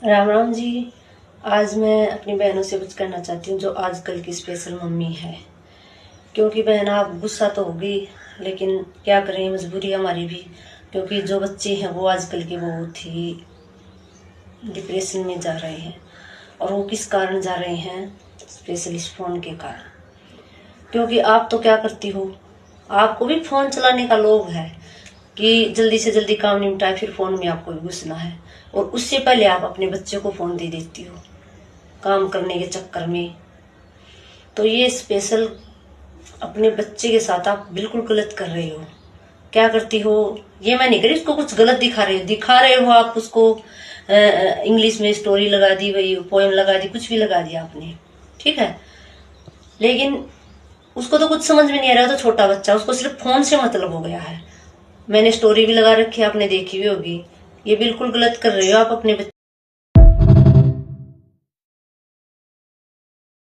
राम राम जी। आज मैं अपनी बहनों से कुछ कहना चाहती हूँ जो आजकल की स्पेशल मम्मी है। क्योंकि बहन आप गुस्सा तो होगी, लेकिन क्या करें, मजबूरी हमारी भी। क्योंकि जो बच्चे हैं वो आजकल के बहुत ही डिप्रेशन में जा रहे हैं। और वो किस कारण जा रहे हैं? स्पेशल इस फोन के कारण। क्योंकि आप तो क्या करती हो, आपको भी फोन चलाने का लोभ है कि जल्दी से जल्दी काम निपटाए, फिर फोन में आपको घुसना है। और उससे पहले आप अपने बच्चे को फोन दे देती हो काम करने के चक्कर में। तो ये स्पेशल अपने बच्चे के साथ आप बिल्कुल गलत कर रहे हो। क्या करती हो, ये मैं नहीं करी, उसको कुछ गलत दिखा रहे हो आप उसको। इंग्लिश में स्टोरी लगा दी, वही पोएम लगा दी, कुछ भी लगा दिया आपने, ठीक है। लेकिन उसको तो कुछ समझ में नहीं आ रहा, तो छोटा बच्चा, उसको सिर्फ फोन से मतलब हो गया है। मैंने स्टोरी भी लगा रखी है, आपने देखी भी होगी। ये बिल्कुल गलत कर रहे हो आप अपने बच्चे